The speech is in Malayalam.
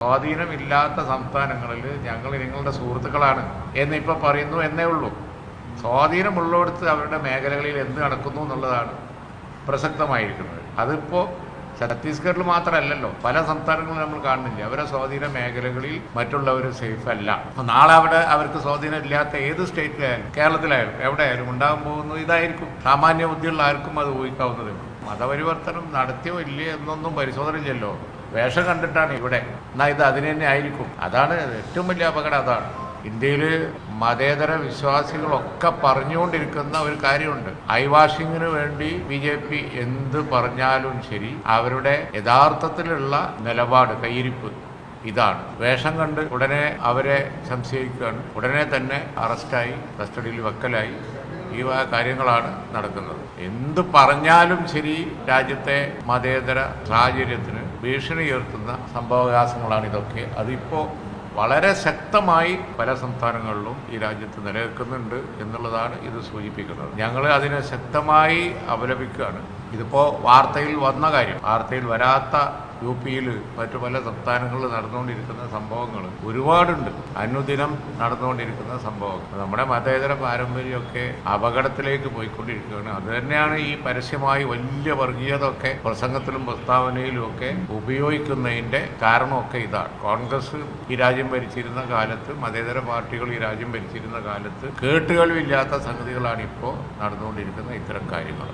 സ്വാധീനമില്ലാത്ത സംസ്ഥാനങ്ങളിൽ ഞങ്ങൾ നിങ്ങളുടെ സുഹൃത്തുക്കളാണ് എന്നിപ്പോൾ പറയുന്നു എന്നേ ഉള്ളൂ. സ്വാധീനമുള്ളിടത്ത് അവരുടെ മേഖലകളിൽ എന്ത് നടക്കുന്നു എന്നുള്ളതാണ് പ്രസക്തമായിരിക്കുന്നത്. അതിപ്പോൾ ഛത്തീസ്ഗഡിൽ മാത്രമല്ലല്ലോ, പല സംസ്ഥാനങ്ങളും നമ്മൾ കാണുന്നില്ല. അവരുടെ സ്വാധീന മേഖലകളിൽ മറ്റുള്ളവർ സേഫ് അല്ല. നാളെ അവിടെ അവർക്ക് സ്വാധീനം ഇല്ലാത്ത ഏത് സ്റ്റേറ്റിലായാലും കേരളത്തിലായാലും എവിടെയായാലും ഉണ്ടാകാൻ പോകുന്നത് ഇതായിരിക്കും. സാമാന്യ ബുദ്ധിയുള്ള ആർക്കും അത് ഊഹിക്കാവുന്നതേ ഉള്ളൂ. മതപരിവർത്തനം നടത്തിയോ ഇല്ലേ എന്നൊന്നും പരിശോധന ഇല്ലല്ലോ. വേഷം കണ്ടിട്ടാണ് ഇവിടെ. എന്നാൽ ഇത് അതിന് തന്നെ ആയിരിക്കും. അതാണ് ഏറ്റവും വലിയ അപകടം. അതാണ് ഇന്ത്യയിൽ മതേതര വിശ്വാസികളൊക്കെ പറഞ്ഞുകൊണ്ടിരിക്കുന്ന ഒരു കാര്യമുണ്ട്. ഐ വാഷിങ്ങിന് വേണ്ടി BJP എന്ത് പറഞ്ഞാലും ശരി, അവരുടെ യഥാർത്ഥത്തിലുള്ള നിലപാട് കയ്യിരിപ്പ് ഇതാണ്. വേഷം കണ്ട് ഉടനെ അവരെ സംശയിക്കുകയാണ്, ഉടനെ തന്നെ അറസ്റ്റായി കസ്റ്റഡിയിൽ വെക്കലായി, ഈ കാര്യങ്ങളാണ് നടക്കുന്നത്. എന്ത് പറഞ്ഞാലും ശരി, രാജ്യത്തെ മതേതര സാഹചര്യത്തിന് ഭീഷണി ഉയർത്തുന്ന സംഭവവികാസങ്ങളാണ് ഇതൊക്കെ. അതിപ്പോൾ വളരെ ശക്തമായി പല സംസ്ഥാനങ്ങളിലും ഈ രാജ്യത്ത് നിലനിൽക്കുന്നുണ്ട് എന്നുള്ളതാണ് ഇത് സൂചിപ്പിക്കുന്നത്. ഞങ്ങൾ അതിനെ ശക്തമായി അപലപിക്കുകയാണ്. ഇതിപ്പോൾ വാർത്തയിൽ വന്ന കാര്യം, വാർത്തയിൽ വരാത്ത UP-യിൽ മറ്റു പല സംസ്ഥാനങ്ങളിൽ നടന്നുകൊണ്ടിരിക്കുന്ന സംഭവങ്ങൾ ഒരുപാടുണ്ട്. അനുദിനം നടന്നുകൊണ്ടിരിക്കുന്ന സംഭവങ്ങൾ നമ്മുടെ മതേതര പാരമ്പര്യമൊക്കെ അപകടത്തിലേക്ക് പോയിക്കൊണ്ടിരിക്കുകയാണ്. അത് തന്നെയാണ് ഈ പരസ്യമായി വലിയ വർഗീയത ഒക്കെ പ്രസംഗത്തിലും പ്രസ്താവനയിലും ഒക്കെ ഉപയോഗിക്കുന്നതിൻ്റെ കാരണമൊക്കെ ഇതാണ്. കോൺഗ്രസ് ഈ രാജ്യം ഭരിച്ചിരുന്ന കാലത്ത്, മതേതര പാർട്ടികൾ ഈ രാജ്യം ഭരിച്ചിരുന്ന കാലത്ത് കേട്ടുകളില്ലാത്ത സംഗതികളാണ് ഇപ്പോൾ നടന്നുകൊണ്ടിരിക്കുന്ന ഇത്തരം കാര്യങ്ങൾ.